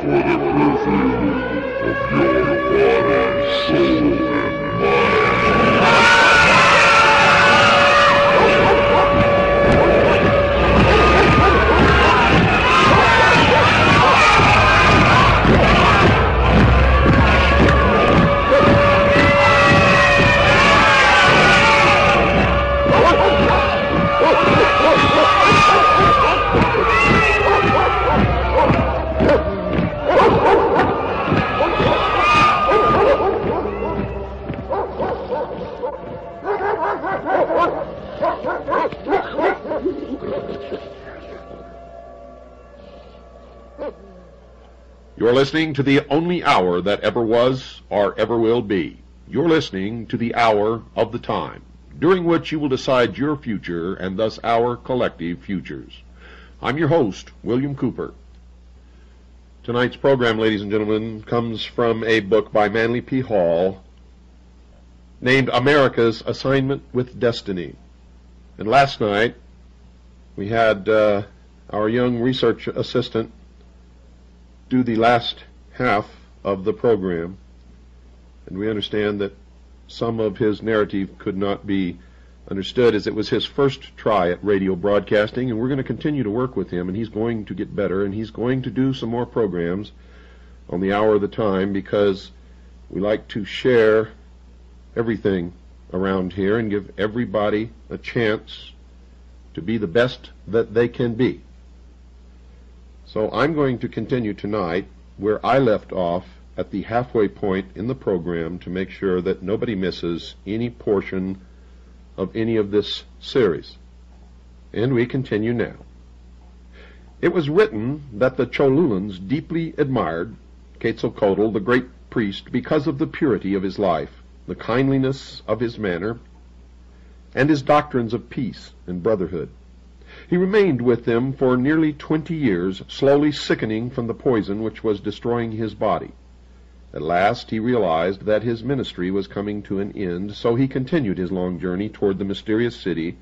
for the perfume of your body, soul, and mind. You're listening to the only hour that ever was or ever will be. You're listening to the hour of the time, during which you will decide your future and thus our collective futures. I'm your host, William Cooper. Tonight's program, ladies and gentlemen, comes from a book by Manly P. Hall named America's Assignment with Destiny. And last night, we had our young research assistant do the last half of the program, and we understand that some of his narrative could not be understood as it was his first try at radio broadcasting, and we're going to continue to work with him, and he's going to get better, and he's going to do some more programs on the hour of the time, because we like to share everything around here and give everybody a chance to be the best that they can be. So I'm going to continue tonight where I left off at the halfway point in the program to make sure that nobody misses any portion of any of this series. And we continue now. It was written that the Cholulans deeply admired Quetzalcoatl, the great priest, because of the purity of his life, the kindliness of his manner, and his doctrines of peace and brotherhood. He remained with them for nearly 20 years, slowly sickening from the poison which was destroying his body. At last he realized that his ministry was coming to an end, so he continued his long journey toward the mysterious city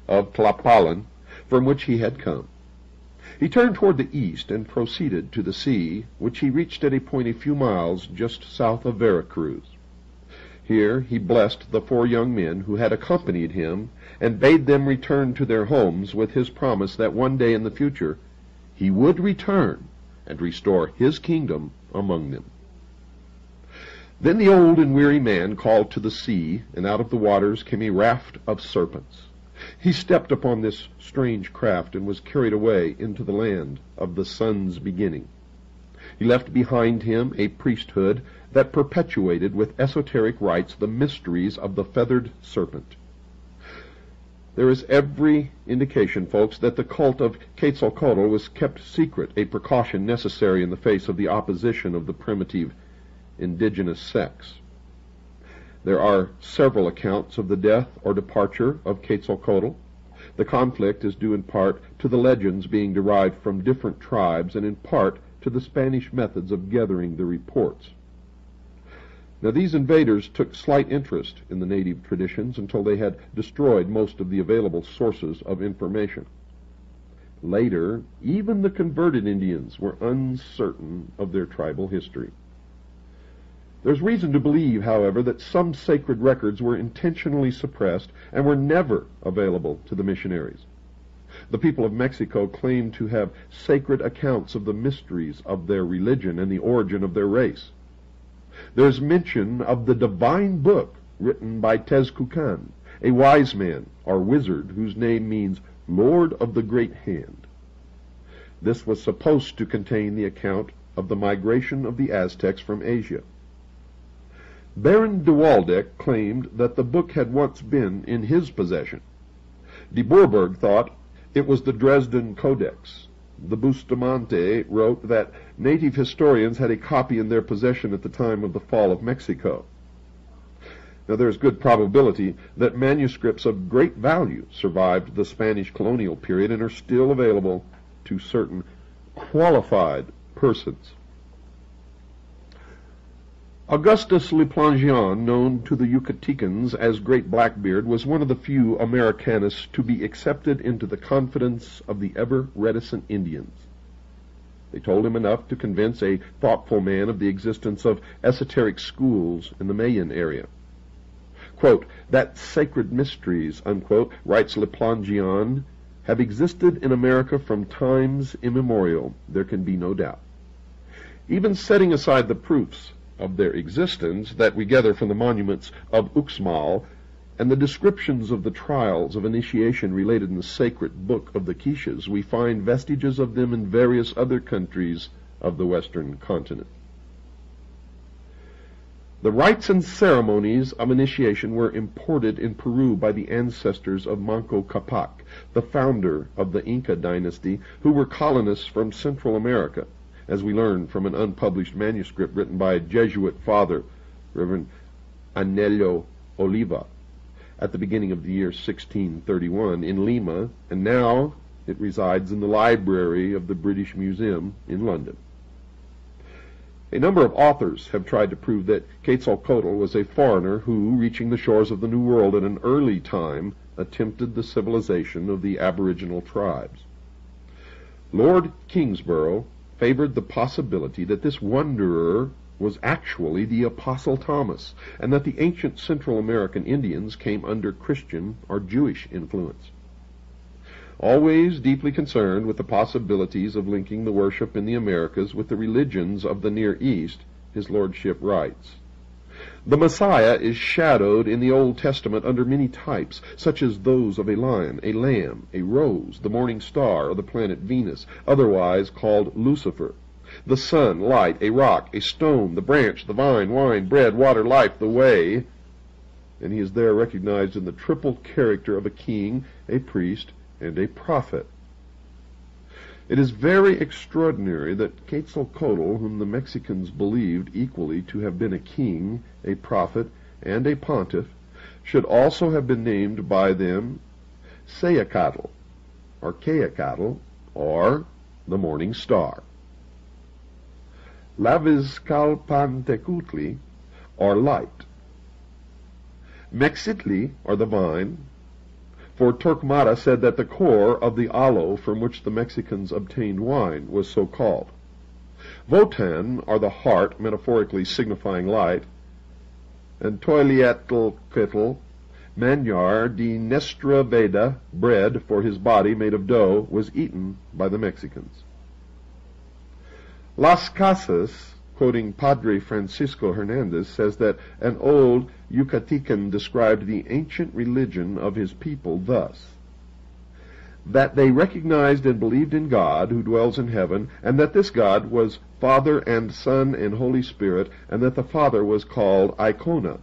of Tlapalan, from which he had come. He turned toward the east and proceeded to the sea, which he reached at a point a few miles just south of Veracruz. Here he blessed the 4 young men who had accompanied him and bade them return to their homes with his promise that one day in the future he would return and restore his kingdom among them. Then the old and weary man called to the sea, and out of the waters came a raft of serpents. He stepped upon this strange craft and was carried away into the land of the sun's beginning. He left behind him a priesthood that perpetuated with esoteric rites the mysteries of the feathered serpent. There is every indication, folks, that the cult of Quetzalcoatl was kept secret, a precaution necessary in the face of the opposition of the primitive indigenous sects. There are several accounts of the death or departure of Quetzalcoatl. The conflict is due in part to the legends being derived from different tribes and in part to the Spanish methods of gathering the reports. Now, these invaders took slight interest in the native traditions until they had destroyed most of the available sources of information. Later, even the converted Indians were uncertain of their tribal history. There's reason to believe, however, that some sacred records were intentionally suppressed and were never available to the missionaries. The people of Mexico claimed to have sacred accounts of the mysteries of their religion and the origin of their race. There's mention of the divine book written by Tezcucan, a wise man or wizard whose name means Lord of the Great Hand. This was supposed to contain the account of the migration of the Aztecs from Asia. Baron de Waldeck claimed that the book had once been in his possession. De Bourbourg thought it was the Dresden Codex. The Bustamante wrote that native historians had a copy in their possession at the time of the fall of Mexico. Now, there is good probability that manuscripts of great value survived the Spanish colonial period and are still available to certain qualified persons. Augustus Leplangian, known to the Yucatecans as Great Blackbeard, was one of the few Americanists to be accepted into the confidence of the ever-reticent Indians. They told him enough to convince a thoughtful man of the existence of esoteric schools in the Mayan area. Quote, that sacred mysteries, unquote, writes Leplangian, have existed in America from times immemorial, there can be no doubt. Even setting aside the proofs of their existence that we gather from the monuments of Uxmal and the descriptions of the trials of initiation related in the sacred book of the Quiches, we find vestiges of them in various other countries of the western continent. The rites and ceremonies of initiation were imported in Peru by the ancestors of Manco Capac, the founder of the Inca dynasty, who were colonists from Central America, as we learn from an unpublished manuscript written by a Jesuit father, Reverend Anelio Oliva, at the beginning of the year 1631 in Lima, and now it resides in the library of the British Museum in London. A number of authors have tried to prove that Quetzalcoatl was a foreigner who, reaching the shores of the New World at an early time, attempted the civilization of the aboriginal tribes. Lord Kingsborough favored the possibility that this wanderer was actually the Apostle Thomas, and that the ancient Central American Indians came under Christian or Jewish influence. Always deeply concerned with the possibilities of linking the worship in the Americas with the religions of the Near East, his lordship writes, the Messiah is shadowed in the Old Testament under many types, such as those of a lion, a lamb, a rose, the morning star, or the planet Venus, otherwise called Lucifer, the sun, light, a rock, a stone, the branch, the vine, wine, bread, water, life, the way, and he is there recognized in the triple character of a king, a priest, and a prophet. It is very extraordinary that Quetzalcoatl, whom the Mexicans believed equally to have been a king, a prophet, and a pontiff, should also have been named by them Sayacatl, or Quetzalcoatl, or the morning star. Lavizcalpantecutli, or light. Mexitli, or the vine, for Torquemada said that the core of the aloe from which the Mexicans obtained wine was so called. Votan, or the heart, metaphorically signifying light, and Toilietl, Manyar de Nestra Veda, bread for his body made of dough, was eaten by the Mexicans. Las Casas, quoting Padre Francisco Hernandez, says that an old Yucatecan described the ancient religion of his people thus: that they recognized and believed in God who dwells in heaven, and that this God was Father and Son and Holy Spirit, and that the Father was called Icona,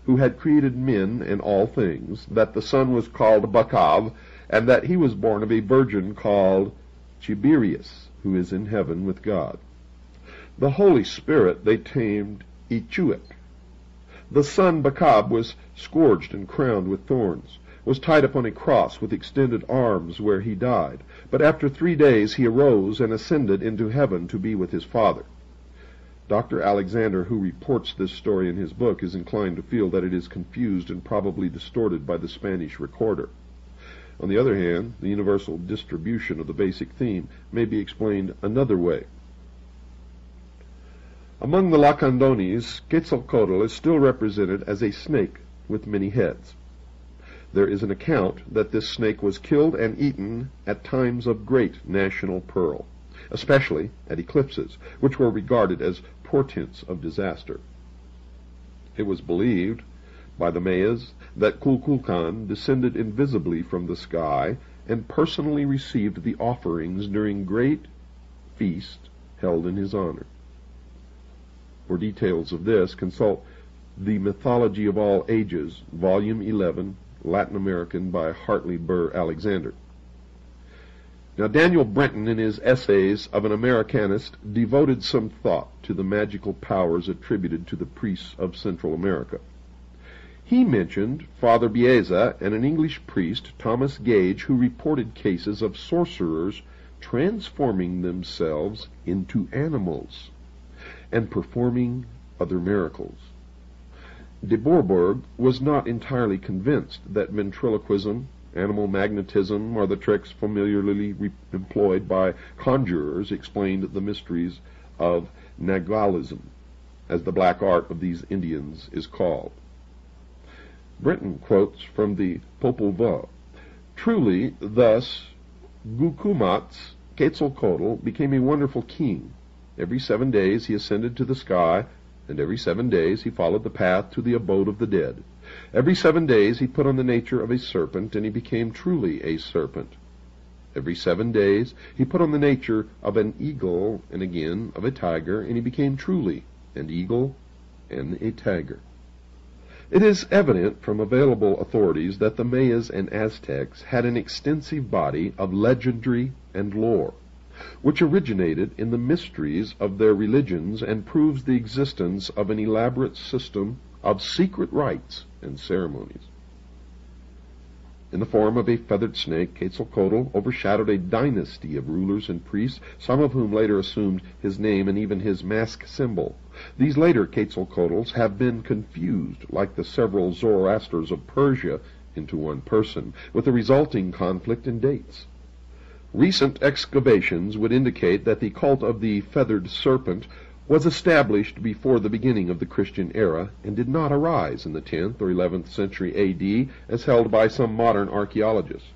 who had created men and all things, that the Son was called Bacav, and that he was born of a virgin called Tiberius, who is in heaven with God. The Holy Spirit they tamed Ichuic. The son Bacab was scourged and crowned with thorns, was tied upon a cross with extended arms where he died, but after 3 days he arose and ascended into heaven to be with his Father. Dr. Alexander, who reports this story in his book, is inclined to feel that it is confused and probably distorted by the Spanish recorder. On the other hand, the universal distribution of the basic theme may be explained another way. Among the Lacandones, Quetzalcoatl is still represented as a snake with many heads. There is an account that this snake was killed and eaten at times of great national peril, especially at eclipses, which were regarded as portents of disaster. It was believed by the Mayas that Kukulkan descended invisibly from the sky and personally received the offerings during great feast held in his honor. For details of this, consult The Mythology of All Ages, Volume 11, Latin American, by Hartley Burr Alexander. Now, Daniel Brenton, in his Essays of an Americanist, devoted some thought to the magical powers attributed to the priests of Central America. He mentioned Father Bieza and an English priest, Thomas Gage, who reported cases of sorcerers transforming themselves into animals and performing other miracles. De Bourbourg was not entirely convinced that ventriloquism animal magnetism, or the tricks familiarly employed by conjurers explained the mysteries of Nagualism, as the black art of these Indians is called. Brinton quotes from the Popol Vuh, "Truly, thus Gucumat's Quetzalcoatl became a wonderful king. Every 7 days he ascended to the sky, and every 7 days he followed the path to the abode of the dead. Every 7 days he put on the nature of a serpent, and he became truly a serpent. Every 7 days he put on the nature of an eagle, and again of a tiger, and he became truly an eagle and a tiger." It is evident from available authorities that the Mayas and Aztecs had an extensive body of legendary and lore, which originated in the mysteries of their religions and proves the existence of an elaborate system of secret rites and ceremonies. In the form of a feathered snake, Quetzalcoatl overshadowed a dynasty of rulers and priests, some of whom later assumed his name and even his mask symbol. These later Quetzalcoatls have been confused, like the several Zoroasters of Persia, into one person, with the resulting conflict in dates. Recent excavations would indicate that the cult of the feathered serpent was established before the beginning of the Christian era and did not arise in the 10th or 11th century A.D. as held by some modern archaeologists.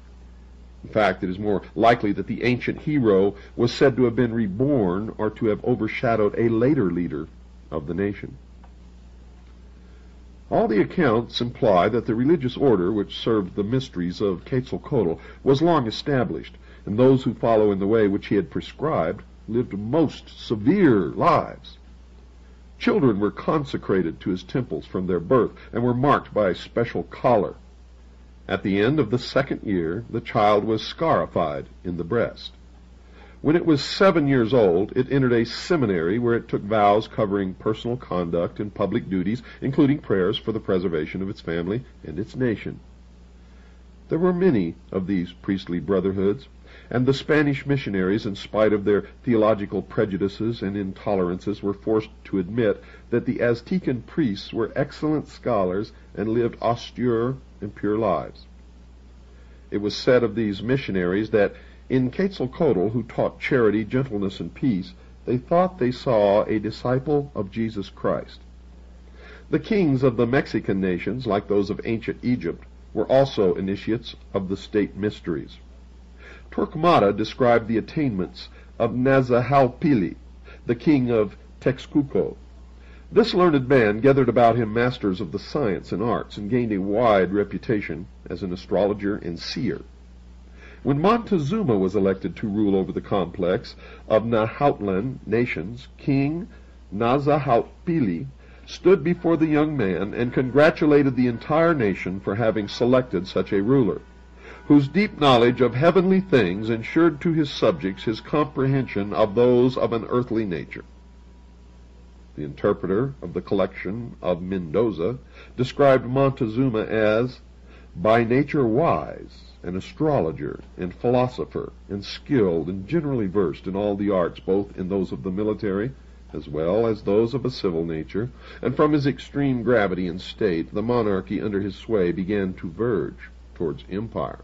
In fact, it is more likely that the ancient hero was said to have been reborn or to have overshadowed a later leader of the nation. All the accounts imply that the religious order which served the mysteries of Quetzalcoatl was long established, and those who follow in the way which he had prescribed lived most severe lives. Children were consecrated to his temples from their birth and were marked by a special collar. At the end of the 2nd year, the child was scarified in the breast. When it was 7 years old, it entered a seminary where it took vows covering personal conduct and public duties, including prayers for the preservation of its family and its nation. There were many of these priestly brotherhoods, and the Spanish missionaries, in spite of their theological prejudices and intolerances, were forced to admit that the Aztecan priests were excellent scholars and lived austere and pure lives. It was said of these missionaries that in Quetzalcoatl, who taught charity, gentleness, and peace, they thought they saw a disciple of Jesus Christ. The kings of the Mexican nations, like those of ancient Egypt, were also initiates of the state mysteries. Torquemada described the attainments of Nazahualpili, the king of Texcoco. This learned man gathered about him masters of the science and arts, and gained a wide reputation as an astrologer and seer. When Montezuma was elected to rule over the complex of Nahuatlan nations, King Nazahualpili stood before the young man and congratulated the entire nation for having selected such a ruler, whose deep knowledge of heavenly things ensured to his subjects his comprehension of those of an earthly nature. The interpreter of the collection of Mendoza described Montezuma as by nature wise, an astrologer and philosopher, and skilled and generally versed in all the arts, both in those of the military as well as those of a civil nature, and from his extreme gravity and state, the monarchy under his sway began to verge towards empire.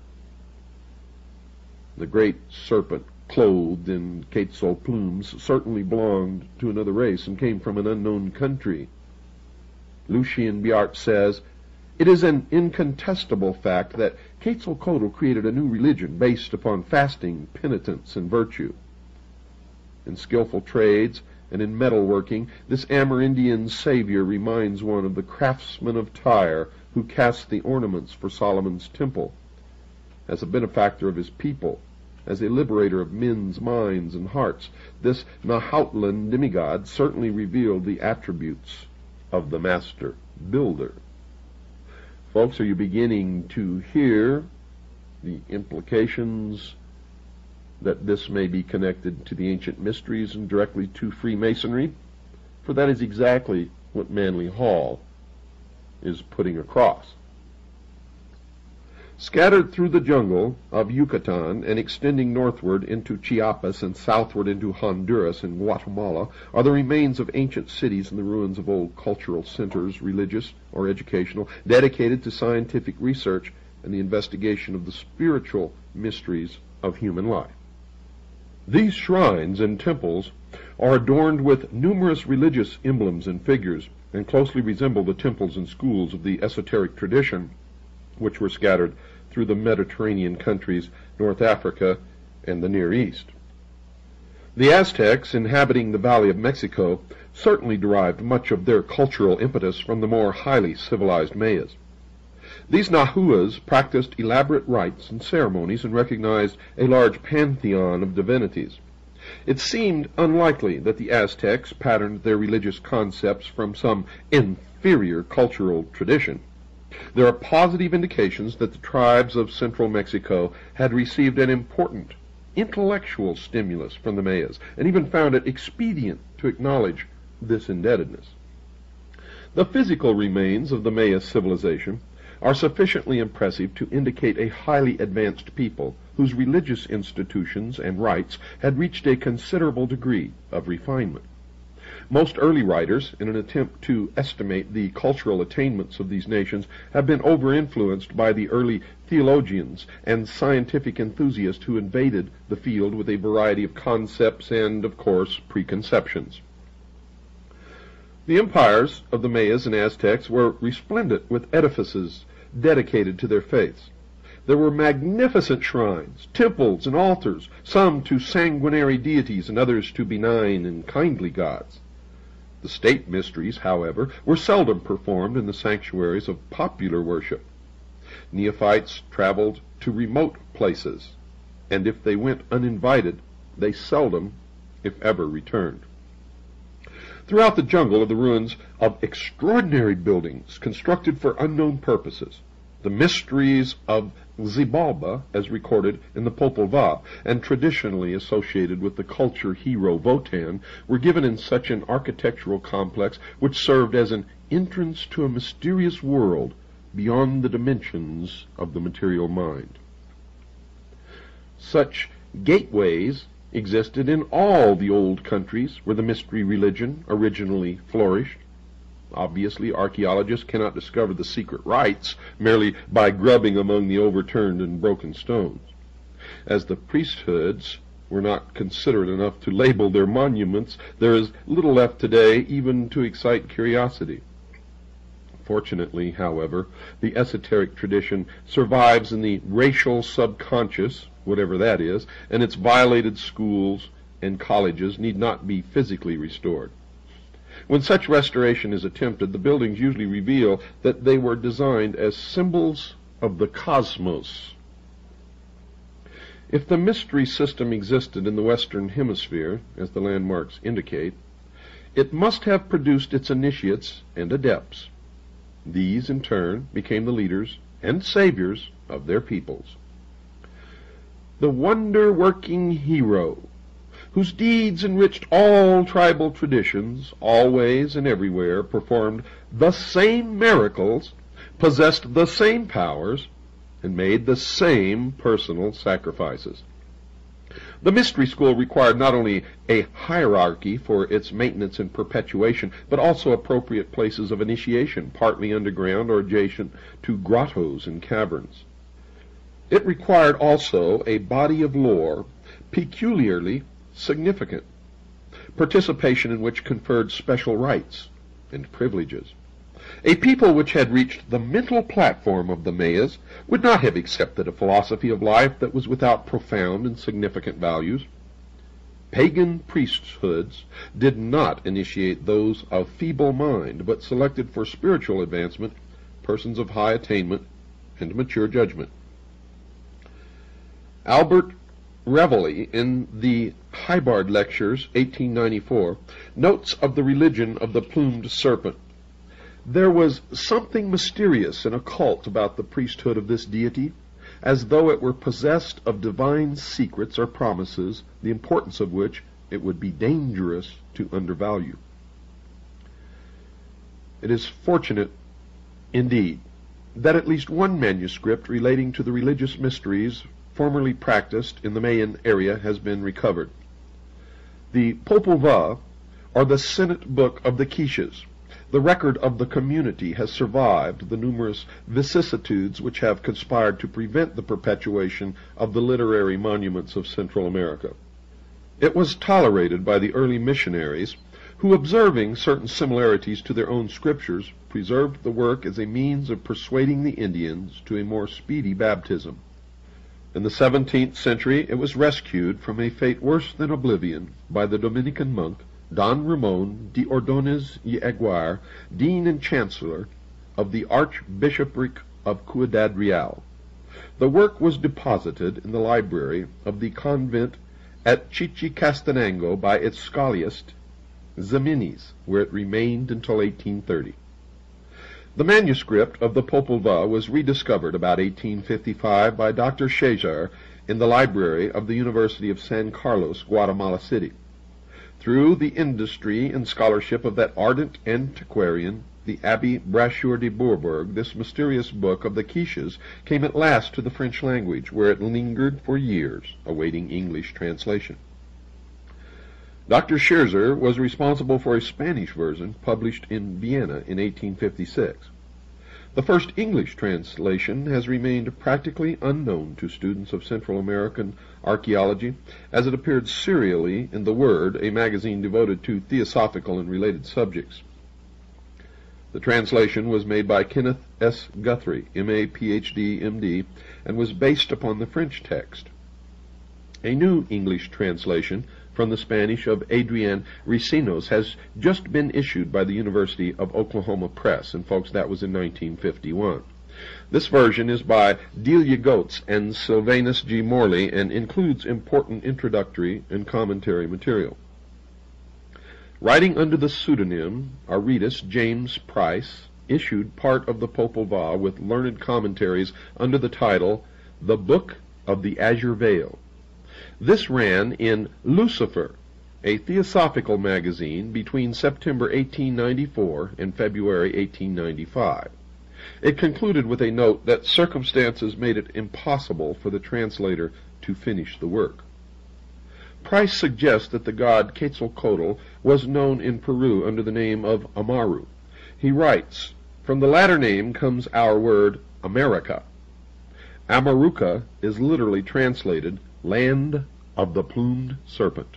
The great serpent, clothed in quetzal plumes, certainly belonged to another race and came from an unknown country. Lucien Biart says, "It is an incontestable fact that Quetzalcoatl created a new religion based upon fasting, penitence, and virtue. In skillful trades and in metalworking, this Amerindian savior reminds one of the craftsman of Tyre who cast the ornaments for Solomon's temple. As a benefactor of his people, as a liberator of men's minds and hearts, this Nahuatlan demigod certainly revealed the attributes of the master builder." Folks, are you beginning to hear the implications that this may be connected to the ancient mysteries and directly to Freemasonry? For that is exactly what Manly Hall is putting across. Scattered through the jungle of Yucatan and extending northward into Chiapas and southward into Honduras and Guatemala are the remains of ancient cities and the ruins of old cultural centers, religious or educational, dedicated to scientific research and the investigation of the spiritual mysteries of human life. These shrines and temples are adorned with numerous religious emblems and figures, and closely resemble the temples and schools of the esoteric tradition, which were scattered through the Mediterranean countries, North Africa, and the Near East. The Aztecs, inhabiting the Valley of Mexico, certainly derived much of their cultural impetus from the more highly civilized Mayas. These Nahuas practiced elaborate rites and ceremonies and recognized a large pantheon of divinities. It seemed unlikely that the Aztecs patterned their religious concepts from some inferior cultural tradition. There are positive indications that the tribes of central Mexico had received an important intellectual stimulus from the Mayas, and even found it expedient to acknowledge this indebtedness. The physical remains of the Maya civilization are sufficiently impressive to indicate a highly advanced people whose religious institutions and rites had reached a considerable degree of refinement. Most early writers, in an attempt to estimate the cultural attainments of these nations, have been over-influenced by the early theologians and scientific enthusiasts who invaded the field with a variety of concepts and, of course, preconceptions. The empires of the Mayas and Aztecs were resplendent with edifices dedicated to their faiths. There were magnificent shrines, temples, and altars, some to sanguinary deities and others to benign and kindly gods. The state mysteries, however, were seldom performed in the sanctuaries of popular worship. Neophytes traveled to remote places, and if they went uninvited, they seldom, if ever, returned. Throughout the jungle are the ruins of extraordinary buildings constructed for unknown purposes. The mysteries of Xibalba, as recorded in the Popol Vuh, and traditionally associated with the culture hero Wotan, were given in such an architectural complex which served as an entrance to a mysterious world beyond the dimensions of the material mind. Such gateways existed in all the old countries where the mystery religion originally flourished. Obviously, archaeologists cannot discover the secret rites merely by grubbing among the overturned and broken stones. As the priesthoods were not considerate enough to label their monuments, there is little left today even to excite curiosity. Fortunately, however, the esoteric tradition survives in the racial subconscious, whatever that is, and its violated schools and colleges need not be physically restored. When such restoration is attempted, the buildings usually reveal that they were designed as symbols of the cosmos. If the mystery system existed in the Western Hemisphere, as the landmarks indicate, it must have produced its initiates and adepts. These, in turn, became the leaders and saviors of their peoples. The wonder-working hero, whose deeds enriched all tribal traditions, always and everywhere performed the same miracles, possessed the same powers, and made the same personal sacrifices. The mystery school required not only a hierarchy for its maintenance and perpetuation, but also appropriate places of initiation, partly underground or adjacent to grottos and caverns. It required also a body of lore peculiarly significant, participation in which conferred special rights and privileges. A people which had reached the mental platform of the Mayas would not have accepted a philosophy of life that was without profound and significant values. Pagan priesthoods did not initiate those of feeble mind, but selected for spiritual advancement persons of high attainment and mature judgment. Albert Reveille, in the Hybard Lectures, 1894, notes of the religion of the plumed serpent. There was something mysterious and occult about the priesthood of this deity, as though it were possessed of divine secrets or promises, the importance of which it would be dangerous to undervalue. It is fortunate, indeed, that at least one manuscript relating to the religious mysteries formerly practiced in the Mayan area has been recovered. The Popol Vuh, or the Senate Book of the Quiches. The record of the community has survived the numerous vicissitudes which have conspired to prevent the perpetuation of the literary monuments of Central America. It was tolerated by the early missionaries, who, observing certain similarities to their own scriptures, preserved the work as a means of persuading the Indians to a more speedy baptism. In the 17th century it was rescued from a fate worse than oblivion by the Dominican monk Don Ramon de Ordonez y Aguirre, Dean and Chancellor of the Archbishopric of Ciudad Real. The work was deposited in the library of the convent at Chichicastenango by its scholiast Ximenes, where it remained until 1830. The manuscript of the Popol Vuh was rediscovered about 1855 by Dr. Cesar in the library of the University of San Carlos, Guatemala City. Through the industry and scholarship of that ardent antiquarian, the Abbé Brasseur de Bourbourg, this mysterious book of the Quiches came at last to the French language, where it lingered for years, awaiting English translation. Dr. Scherzer was responsible for a Spanish version published in Vienna in 1856. The first English translation has remained practically unknown to students of Central American archaeology, as it appeared serially in The Word, a magazine devoted to theosophical and related subjects. The translation was made by Kenneth S. Guthrie, M.A., Ph.D., M.D., and was based upon the French text. A new English translation from the Spanish of Adrian Ricinos has just been issued by the University of Oklahoma Press, and folks, that was in 1951. This version is by Delia Goetz and Sylvanus G. Morley and includes important introductory and commentary material. Writing under the pseudonym Aretas James Price, issued part of the Popol Vuh with learned commentaries under the title The Book of the Azure Veil. This ran in Lucifer, a theosophical magazine, between September 1894 and February 1895. It concluded with a note that circumstances made it impossible for the translator to finish the work. Price suggests that the god Quetzalcoatl was known in Peru under the name of Amaru. He writes, "From the latter name comes our word America. Amaruca is literally translated Land of the Plumed Serpent.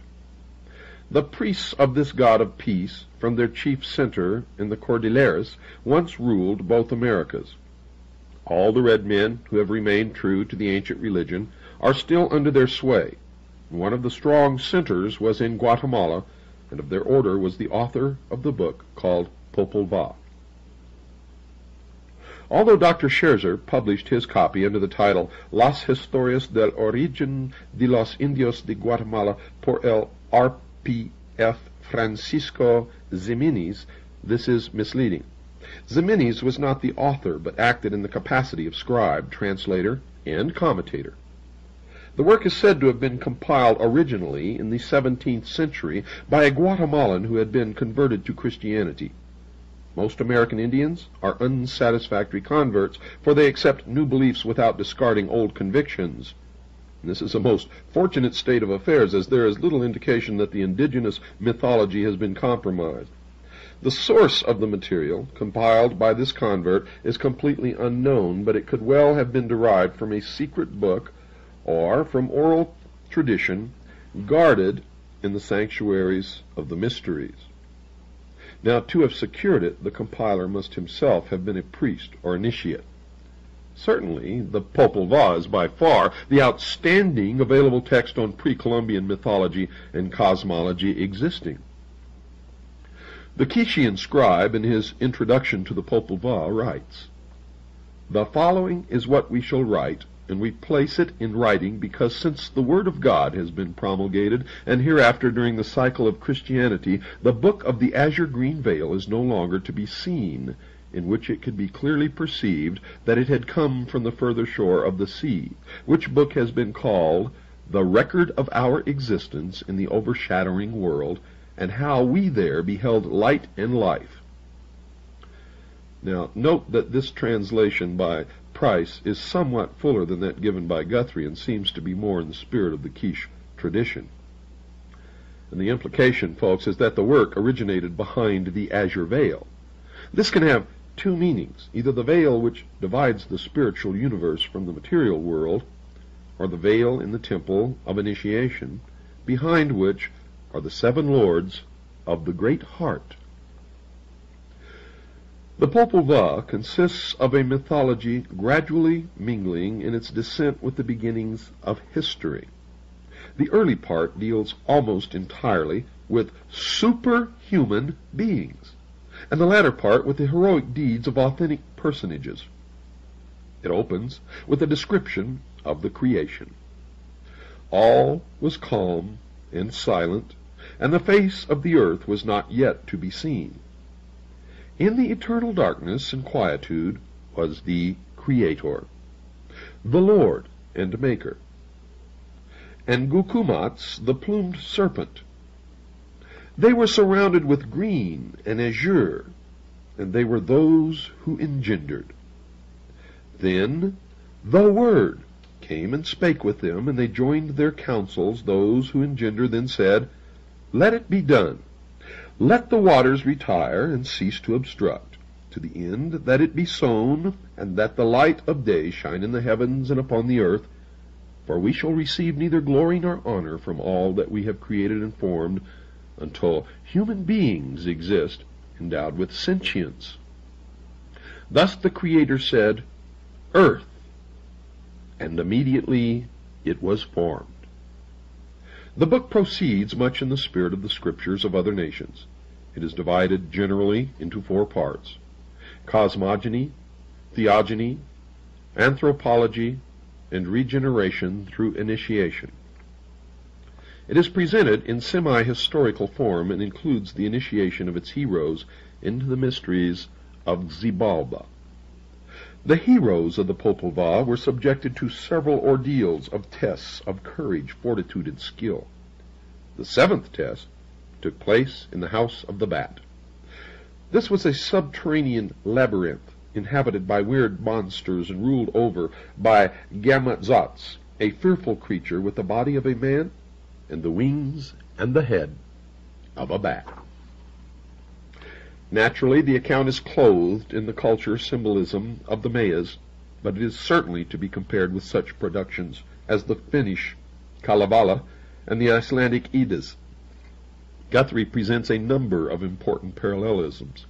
The priests of this god of peace, from their chief center in the Cordilleras, once ruled both Americas. All the red men who have remained true to the ancient religion are still under their sway. One of the strong centers was in Guatemala, and of their order was the author of the book called Popol Vuh." Although Dr. Scherzer published his copy under the title Las Historias del Origen de los Indios de Guatemala por el R.P.F. Francisco Ximenes, this is misleading. Ximenes was not the author, but acted in the capacity of scribe, translator, and commentator. The work is said to have been compiled originally in the 17th century by a Guatemalan who had been converted to Christianity. Most American Indians are unsatisfactory converts, for they accept new beliefs without discarding old convictions. And this is a most fortunate state of affairs, as there is little indication that the indigenous mythology has been compromised. The source of the material compiled by this convert is completely unknown, but it could well have been derived from a secret book or from oral tradition guarded in the sanctuaries of the mysteries. Now, to have secured it, the compiler must himself have been a priest or initiate. Certainly, the Popol Vuh is by far the outstanding available text on pre-Columbian mythology and cosmology existing. The Quichean scribe, in his introduction to the Popol Vuh, writes, "The following is what we shall write, and we place it in writing because since the Word of God has been promulgated, and hereafter during the cycle of Christianity, the book of the azure green veil is no longer to be seen, in which it could be clearly perceived that it had come from the further shore of the sea, which book has been called the record of our existence in the overshadowing world, and how we there beheld light and life." Now, note that this translation by Price is somewhat fuller than that given by Guthrie and seems to be more in the spirit of the Quiche tradition. And the implication, folks, is that the work originated behind the azure veil. This can have two meanings, either the veil which divides the spiritual universe from the material world, or the veil in the temple of initiation, behind which are the seven lords of the great heart. The Popol Vuh consists of a mythology gradually mingling in its descent with the beginnings of history. The early part deals almost entirely with superhuman beings, and the latter part with the heroic deeds of authentic personages. It opens with a description of the creation. All was calm and silent, and the face of the earth was not yet to be seen. In the eternal darkness and quietude was the Creator, the Lord and Maker, and Gukumats, the plumed serpent. They were surrounded with green and azure, and they were those who engendered. Then the Word came and spake with them, and they joined their counsels. Those who engender then said, Let it be done. Let the waters retire and cease to obstruct, to the end that it be sown, and that the light of day shine in the heavens and upon the earth. For we shall receive neither glory nor honor from all that we have created and formed, until human beings exist, endowed with sentience. Thus the Creator said, Earth, and immediately it was formed. The book proceeds much in the spirit of the scriptures of other nations. It is divided generally into 4 parts: cosmogony, theogony, anthropology, and regeneration through initiation. It is presented in semi-historical form and includes the initiation of its heroes into the mysteries of Xibalba. The heroes of the Popol Vuh were subjected to several ordeals of tests of courage, fortitude, and skill. The 7th test took place in the House of the Bat. This was a subterranean labyrinth inhabited by weird monsters and ruled over by Gamazotz, a fearful creature with the body of a man and the wings and the head of a bat. Naturally, the account is clothed in the culture symbolism of the Mayas, but it is certainly to be compared with such productions as the Finnish Kalevala and the Icelandic Eddas. Guthrie presents a number of important parallelisms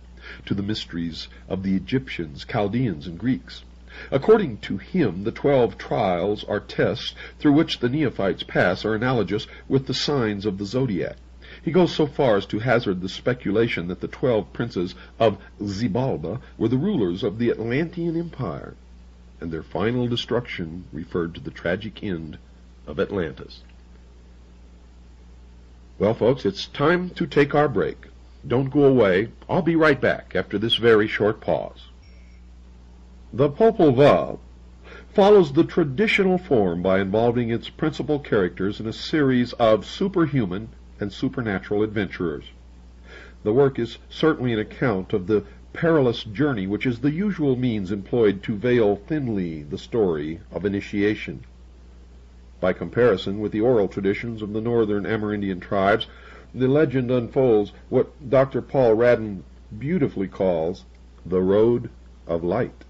to the mysteries of the Egyptians, Chaldeans, and Greeks. According to him, the 12 trials or tests through which the neophytes pass are analogous with the signs of the zodiac. He goes so far as to hazard the speculation that the 12 princes of Xibalba were the rulers of the Atlantean Empire, and their final destruction referred to the tragic end of Atlantis. Well, folks, it's time to take our break. Don't go away. I'll be right back after this very short pause. The Popol Vuh follows the traditional form by involving its principal characters in a series of superhuman and supernatural adventurers. The work is certainly an account of the perilous journey which is the usual means employed to veil thinly the story of initiation. By comparison with the oral traditions of the northern Amerindian tribes, the legend unfolds what Dr. Paul Radden beautifully calls the Road of Light.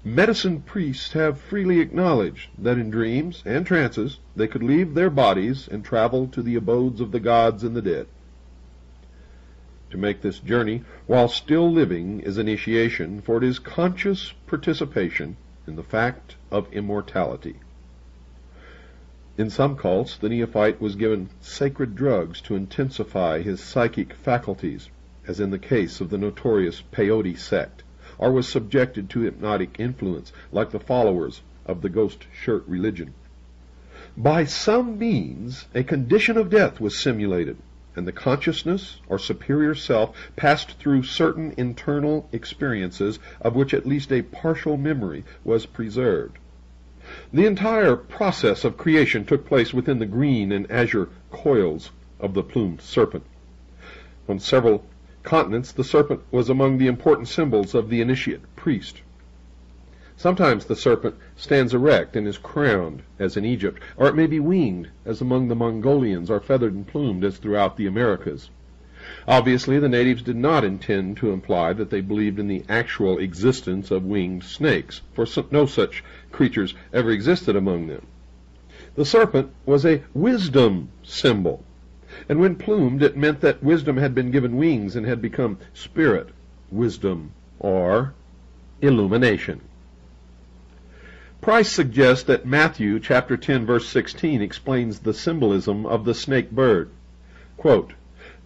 Medicine priests have freely acknowledged that in dreams and trances they could leave their bodies and travel to the abodes of the gods and the dead. To make this journey while still living is initiation, for it is conscious participation in the fact of immortality. In some cults, the neophyte was given sacred drugs to intensify his psychic faculties, as in the case of the notorious Peyote sect, or was subjected to hypnotic influence, like the followers of the ghost shirt religion. By some means, a condition of death was simulated, and the consciousness or superior self passed through certain internal experiences of which at least a partial memory was preserved. The entire process of creation took place within the green and azure coils of the plumed serpent. On several continents, the serpent was among the important symbols of the initiate priest. Sometimes the serpent stands erect and is crowned, as in Egypt, or it may be winged, as among the Mongolians, or feathered and plumed, as throughout the Americas. Obviously, the natives did not intend to imply that they believed in the actual existence of winged snakes, for no such creatures ever existed among them. The serpent was a wisdom symbol, and when plumed, it meant that wisdom had been given wings and had become spirit, wisdom, or illumination. Price suggests that Matthew chapter 10, verse 16 explains the symbolism of the snake bird. Quote,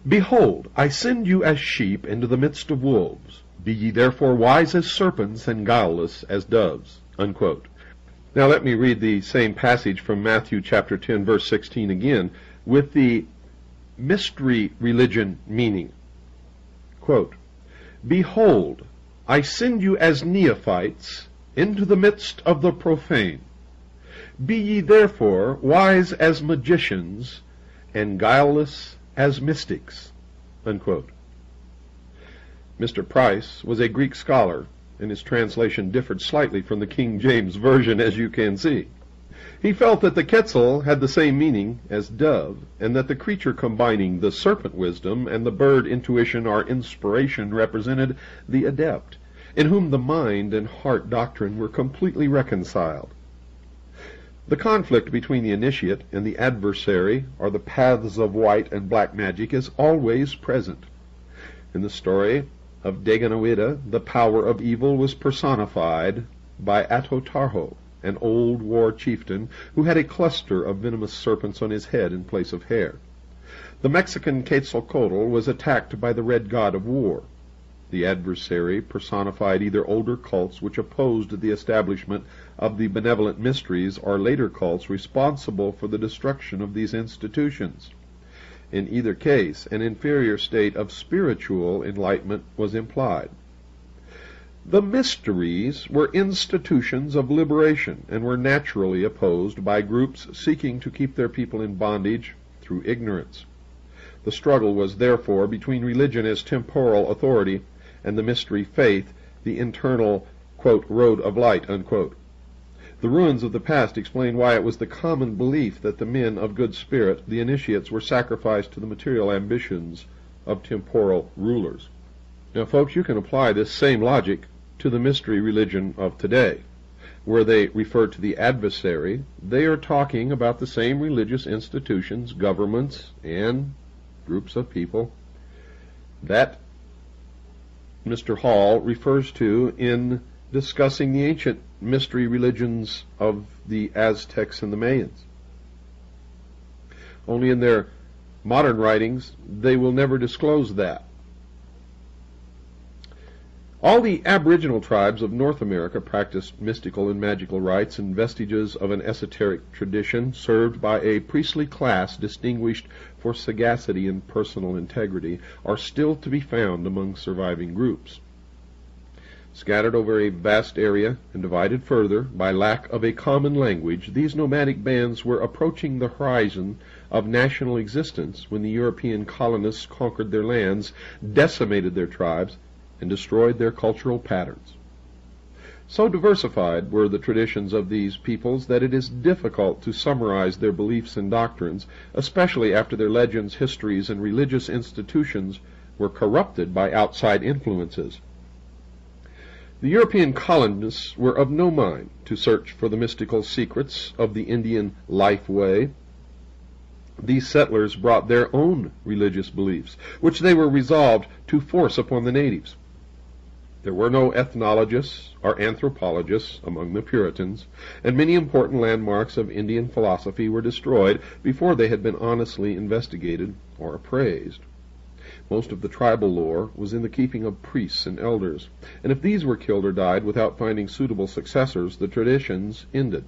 "Behold, I send you as sheep into the midst of wolves. Be ye therefore wise as serpents and guileless as doves." Unquote. Now let me read the same passage from Matthew chapter 10, verse 16 again, with the mystery religion meaning. Quote, "Behold, I send you as neophytes into the midst of the profane. Be ye therefore wise as magicians and guileless as mystics." Unquote. Mr. Price was a Greek scholar, and his translation differed slightly from the King James Version, as you can see. He felt that the Quetzal had the same meaning as dove, and that the creature combining the serpent wisdom and the bird intuition or inspiration represented the adept, in whom the mind and heart doctrine were completely reconciled. The conflict between the initiate and the adversary, or the paths of white and black magic, is always present. In the story of Daganoweda, the power of evil was personified by Atotarho, an old war chieftain who had a cluster of venomous serpents on his head in place of hair. The Mexican Quetzalcoatl was attacked by the red god of war. The adversary personified either older cults which opposed the establishment of the benevolent mysteries or later cults responsible for the destruction of these institutions. In either case, an inferior state of spiritual enlightenment was implied. The mysteries were institutions of liberation and were naturally opposed by groups seeking to keep their people in bondage through ignorance. The struggle was therefore between religion as temporal authority and the mystery faith, the internal, quote, road of light, unquote. The ruins of the past explain why it was the common belief that the men of good spirit, the initiates, were sacrificed to the material ambitions of temporal rulers. Now, folks, you can apply this same logic to the mystery religion of today. Where they refer to the adversary, they are talking about the same religious institutions, governments, and groups of people that Mr. Hall refers to in discussing the ancient mystery religions of the Aztecs and the Mayans. Only in their modern writings, they will never disclose that. All the aboriginal tribes of North America practiced mystical and magical rites and vestiges of an esoteric tradition served by a priestly class distinguished for sagacity and personal integrity are still to be found among surviving groups. Scattered over a vast area and divided further by lack of a common language, these nomadic bands were approaching the horizon of national existence when the European colonists conquered their lands, decimated their tribes, and destroyed their cultural patterns. So diversified were the traditions of these peoples that it is difficult to summarize their beliefs and doctrines, especially after their legends, histories, and religious institutions were corrupted by outside influences. The European colonists were of no mind to search for the mystical secrets of the Indian life way. These settlers brought their own religious beliefs, which they were resolved to force upon the natives. There were no ethnologists or anthropologists among the Puritans, and many important landmarks of Indian philosophy were destroyed before they had been honestly investigated or appraised. Most of the tribal lore was in the keeping of priests and elders, and if these were killed or died without finding suitable successors, the traditions ended.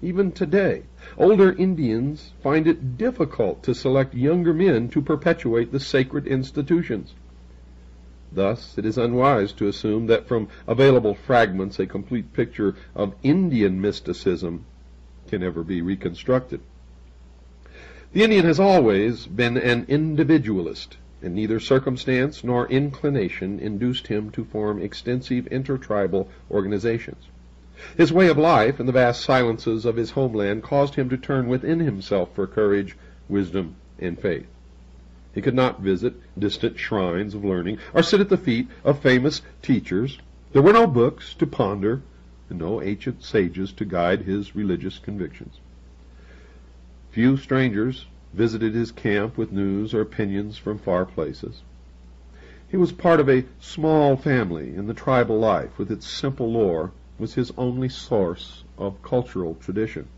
Even today, older Indians find it difficult to select younger men to perpetuate the sacred institutions. Thus, it is unwise to assume that from available fragments a complete picture of Indian mysticism can ever be reconstructed. The Indian has always been an individualist, and neither circumstance nor inclination induced him to form extensive intertribal organizations. His way of life and the vast silences of his homeland caused him to turn within himself for courage, wisdom, and faith. He could not visit distant shrines of learning or sit at the feet of famous teachers. There were no books to ponder and no ancient sages to guide his religious convictions. Few strangers visited his camp with news or opinions from far places. He was part of a small family, and the tribal life, with its simple lore, was his only source of cultural tradition.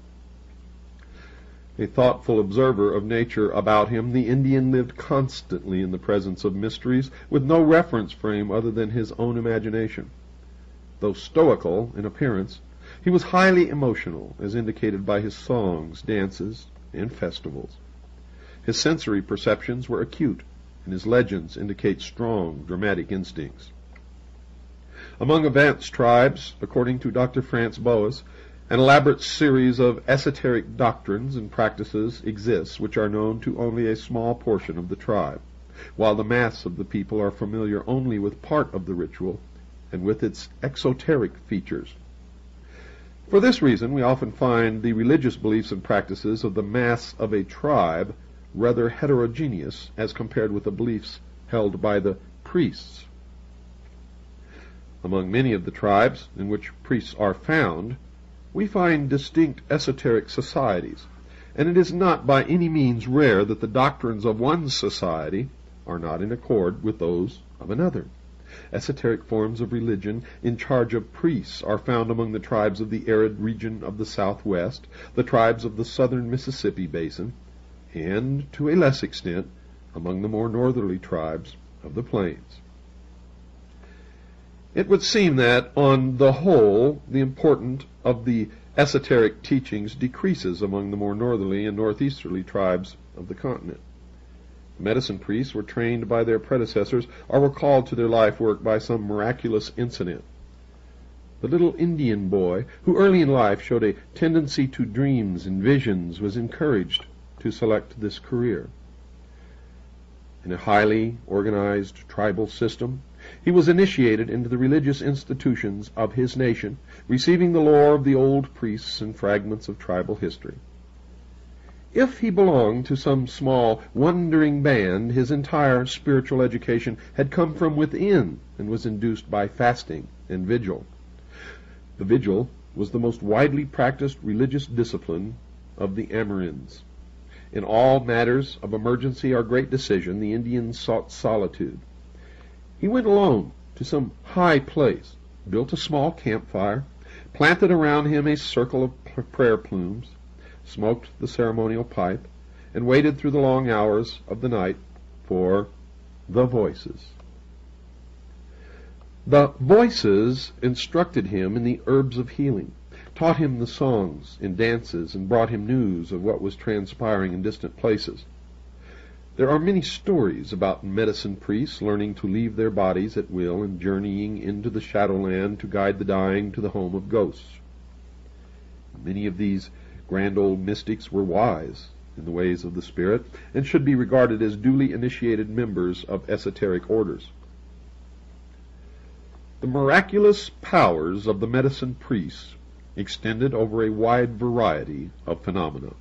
A thoughtful observer of nature about him, the Indian lived constantly in the presence of mysteries, with no reference frame other than his own imagination. Though stoical in appearance, he was highly emotional, as indicated by his songs, dances, and festivals. His sensory perceptions were acute, and his legends indicate strong dramatic instincts. Among advanced tribes, according to Dr. Franz Boas, an elaborate series of esoteric doctrines and practices exists which are known to only a small portion of the tribe, while the mass of the people are familiar only with part of the ritual and with its exoteric features. For this reason, we often find the religious beliefs and practices of the mass of a tribe rather heterogeneous as compared with the beliefs held by the priests. Among many of the tribes in which priests are found, we find distinct esoteric societies, and it is not by any means rare that the doctrines of one society are not in accord with those of another. Esoteric forms of religion in charge of priests are found among the tribes of the arid region of the Southwest, the tribes of the southern Mississippi basin, and, to a less extent, among the more northerly tribes of the plains. It would seem that, on the whole, the importance of the esoteric teachings decreases among the more northerly and northeasterly tribes of the continent. Medicine priests were trained by their predecessors or were called to their life work by some miraculous incident. The little Indian boy, who early in life showed a tendency to dreams and visions, was encouraged to select this career. In a highly organized tribal system, he was initiated into the religious institutions of his nation, receiving the lore of the old priests and fragments of tribal history. If he belonged to some small, wandering band, his entire spiritual education had come from within and was induced by fasting and vigil. The vigil was the most widely practiced religious discipline of the Amerinds. In all matters of emergency or great decision, the Indians sought solitude. He went alone to some high place, built a small campfire, planted around him a circle of prayer plumes, smoked the ceremonial pipe, and waited through the long hours of the night for the voices. The voices instructed him in the herbs of healing, taught him the songs and dances, and brought him news of what was transpiring in distant places. There are many stories about medicine priests learning to leave their bodies at will and journeying into the shadowland to guide the dying to the home of ghosts. Many of these grand old mystics were wise in the ways of the spirit and should be regarded as duly initiated members of esoteric orders. The miraculous powers of the medicine priests extended over a wide variety of phenomena.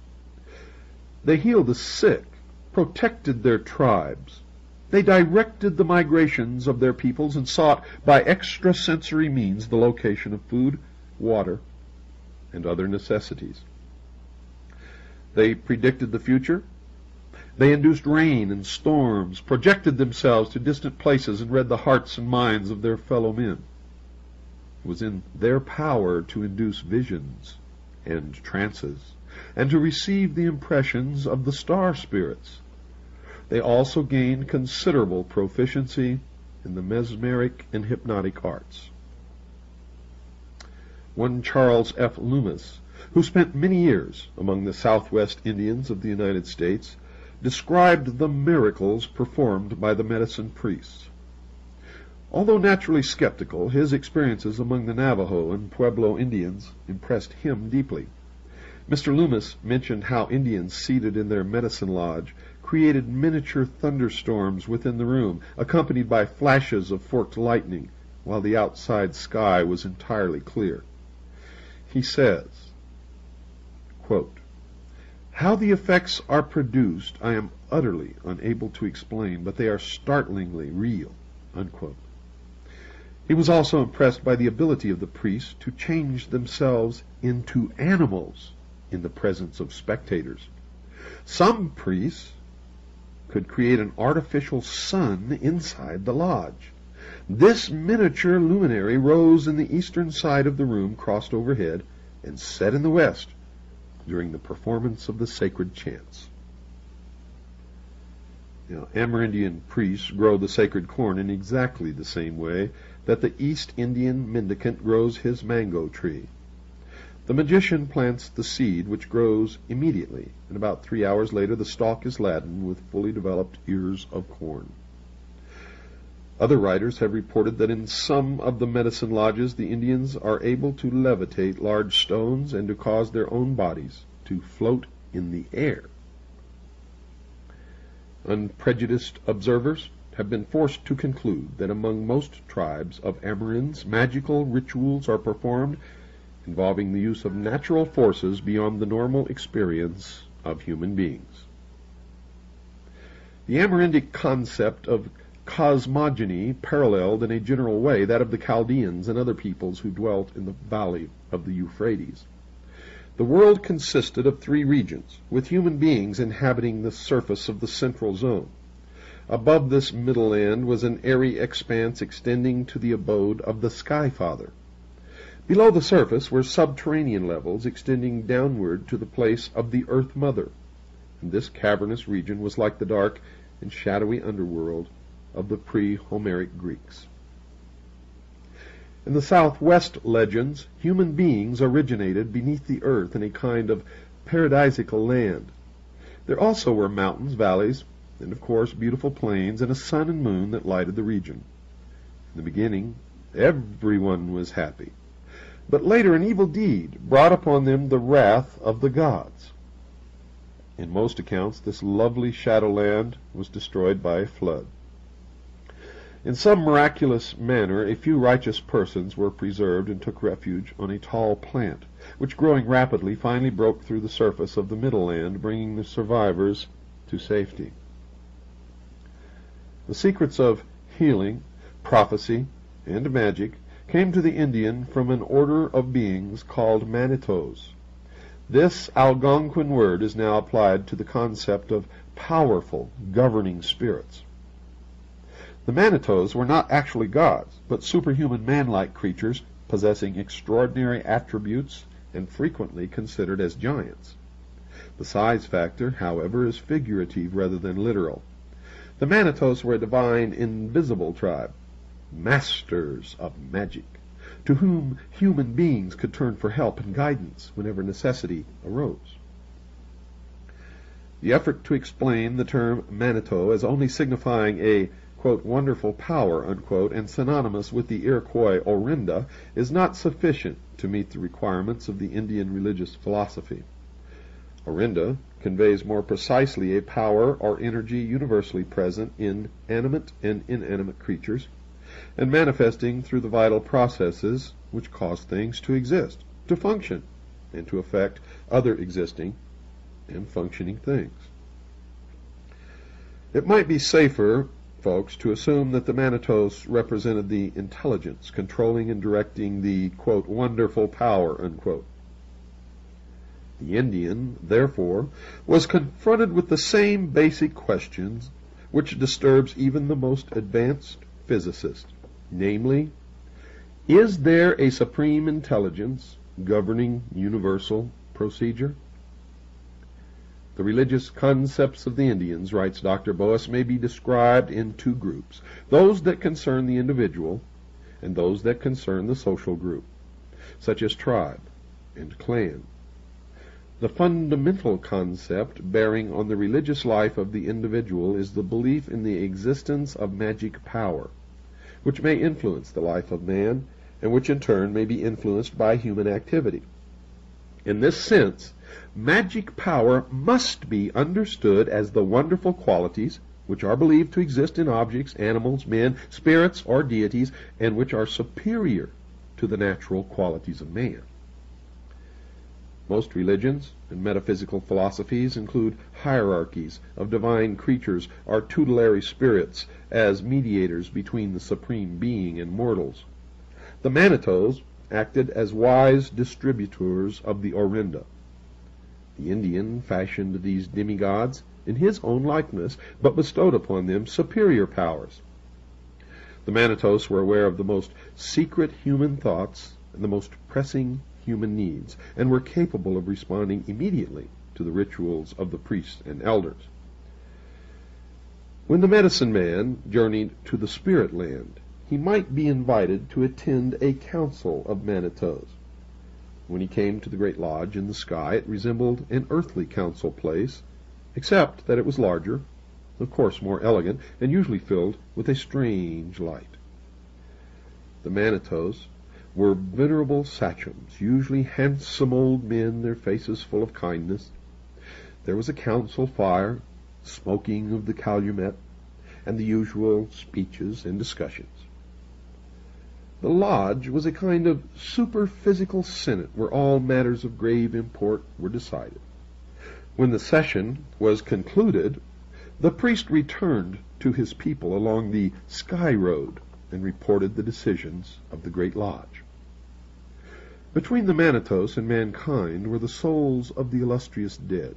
They healed the sick, protected their tribes. They directed the migrations of their peoples and sought by extrasensory means the location of food, water, and other necessities. They predicted the future. They induced rain and storms, projected themselves to distant places, and read the hearts and minds of their fellow men. It was in their power to induce visions and trances, and to receive the impressions of the star spirits. They also gained considerable proficiency in the mesmeric and hypnotic arts. One Charles F. Loomis, who spent many years among the Southwest Indians of the United States, described the miracles performed by the medicine priests. Although naturally skeptical, his experiences among the Navajo and Pueblo Indians impressed him deeply. Mr. Loomis mentioned how Indians seated in their medicine lodge created miniature thunderstorms within the room, accompanied by flashes of forked lightning, while the outside sky was entirely clear. He says, quote, "How the effects are produced I am utterly unable to explain, but they are startlingly real," unquote. He was also impressed by the ability of the priests to change themselves into animals in the presence of spectators. Some priests could create an artificial sun inside the lodge. This miniature luminary rose in the eastern side of the room, crossed overhead, and set in the west during the performance of the sacred chants. Now, Amerindian priests grow the sacred corn in exactly the same way that the East Indian mendicant grows his mango tree. The magician plants the seed, which grows immediately, and about 3 hours later the stalk is laden with fully developed ears of corn. Other writers have reported that in some of the medicine lodges the Indians are able to levitate large stones and to cause their own bodies to float in the air. Unprejudiced observers have been forced to conclude that among most tribes of Amerins, magical rituals are performed involving the use of natural forces beyond the normal experience of human beings. The Amerindic concept of cosmogony paralleled in a general way that of the Chaldeans and other peoples who dwelt in the valley of the Euphrates. The world consisted of 3 regions, with human beings inhabiting the surface of the central zone. Above this middle land was an airy expanse extending to the abode of the Sky Father. Below the surface were subterranean levels extending downward to the place of the Earth Mother, and this cavernous region was like the dark and shadowy underworld of the pre-Homeric Greeks. In the southwest legends, human beings originated beneath the earth in a kind of paradisical land. There also were mountains, valleys, and of course beautiful plains, and a sun and moon that lighted the region. In the beginning, everyone was happy. But later an evil deed brought upon them the wrath of the gods. In most accounts, this lovely shadowland was destroyed by a flood. In some miraculous manner, a few righteous persons were preserved and took refuge on a tall plant, which, growing rapidly, finally broke through the surface of the middle land, bringing the survivors to safety. The secrets of healing, prophecy, and magic came to the Indian from an order of beings called Manitos. This Algonquin word is now applied to the concept of powerful, governing spirits. The Manitos were not actually gods, but superhuman man-like creatures possessing extraordinary attributes and frequently considered as giants. The size factor, however, is figurative rather than literal. The Manitos were a divine, invisible tribe, masters of magic, to whom human beings could turn for help and guidance whenever necessity arose. The effort to explain the term Manito as only signifying a, quote, wonderful power, unquote, and synonymous with the Iroquois Orinda is not sufficient to meet the requirements of the Indian religious philosophy. Orinda conveys more precisely a power or energy universally present in animate and inanimate creatures, and manifesting through the vital processes which cause things to exist, to function, and to affect other existing and functioning things. It might be safer, folks, to assume that the Manitos represented the intelligence controlling and directing the, quote, wonderful power, unquote. The Indian, therefore, was confronted with the same basic questions which disturbs even the most advanced physicist, namely, is there a supreme intelligence governing universal procedure? The religious concepts of the Indians, writes Dr. Boas, may be described in 2 groups, those that concern the individual and those that concern the social group, such as tribe and clan. The fundamental concept bearing on the religious life of the individual is the belief in the existence of magic power, which may influence the life of man, and which in turn may be influenced by human activity. In this sense, magic power must be understood as the wonderful qualities which are believed to exist in objects, animals, men, spirits, or deities, and which are superior to the natural qualities of man. Most religions and metaphysical philosophies include hierarchies of divine creatures or tutelary spirits as mediators between the Supreme Being and mortals. The Manitos acted as wise distributors of the Orinda. The Indian fashioned these demigods in his own likeness, but bestowed upon them superior powers. The Manitos were aware of the most secret human thoughts and the most pressing human needs, and were capable of responding immediately to the rituals of the priests and elders. When the medicine man journeyed to the spirit land, he might be invited to attend a council of Manitos. When he came to the great lodge in the sky, it resembled an earthly council place, except that it was larger, of course more elegant, and usually filled with a strange light. The Manitos were venerable sachems, usually handsome old men, their faces full of kindness. There was a council fire, smoking of the calumet, and the usual speeches and discussions. The lodge was a kind of superphysical senate where all matters of grave import were decided. When the session was concluded, the priest returned to his people along the sky road and reported the decisions of the great lodge. Between the Manitos and mankind were the souls of the illustrious dead.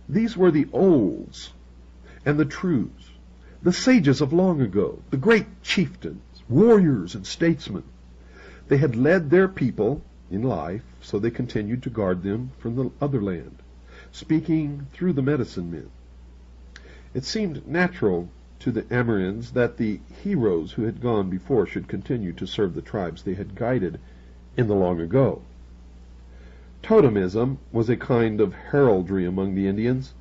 These were the olds and the trues, the sages of long ago, the great chieftains, warriors, and statesmen. They had led their people in life, so they continued to guard them from the other land, speaking through the medicine men. It seemed natural to the Amerinds that the heroes who had gone before should continue to serve the tribes they had guided in the long ago. Totemism was a kind of heraldry among the Indians.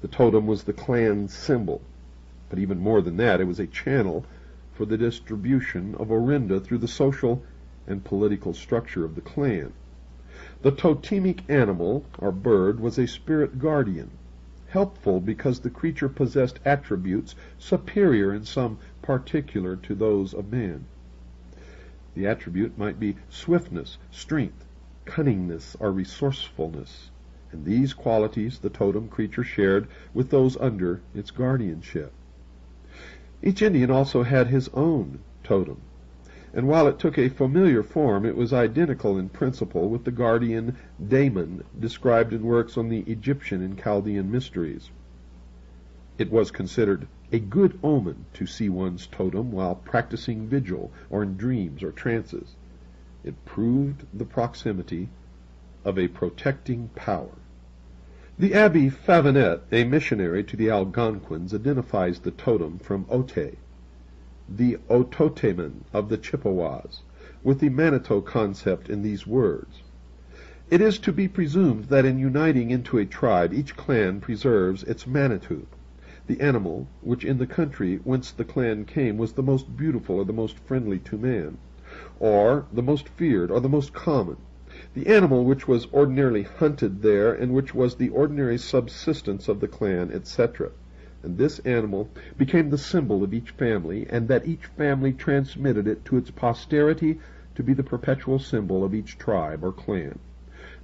The totem was the clan's symbol, but even more than that, it was a channel for the distribution of Orinda through the social and political structure of the clan. The totemic animal, or bird, was a spirit guardian, helpful because the creature possessed attributes superior in some particular to those of man. The attribute might be swiftness, strength, cunningness, or resourcefulness, and these qualities the totem creature shared with those under its guardianship. Each Indian also had his own totem, and while it took a familiar form, it was identical in principle with the guardian daemon described in works on the Egyptian and Chaldean mysteries. It was considered a good omen to see one's totem while practicing vigil or in dreams or trances. It proved the proximity of a protecting power. The Abbé Favonnet, a missionary to the Algonquins, identifies the totem from Otay, the Ototemen of the Chippewas, with the Manitou concept in these words. It is to be presumed that in uniting into a tribe, each clan preserves its Manitou. The animal, which in the country whence the clan came was the most beautiful or the most friendly to man, or the most feared or the most common. The animal which was ordinarily hunted there, and which was the ordinary subsistence of the clan, etc. And this animal became the symbol of each family, and that each family transmitted it to its posterity to be the perpetual symbol of each tribe or clan.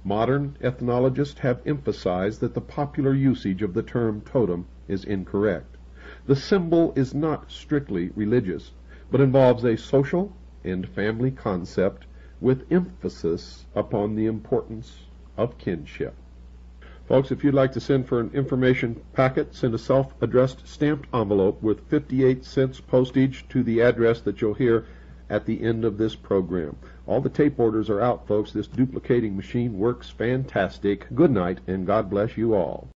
Modern ethnologists have emphasized that the popular usage of the term totem is incorrect. The symbol is not strictly religious, but involves a social and family concept with emphasis upon the importance of kinship. Folks, if you'd like to send for an information packet, send a self-addressed stamped envelope with 58 cents postage to the address that you'll hear at the end of this program. All the tape orders are out, folks. This duplicating machine works fantastic. Good night, and God bless you all.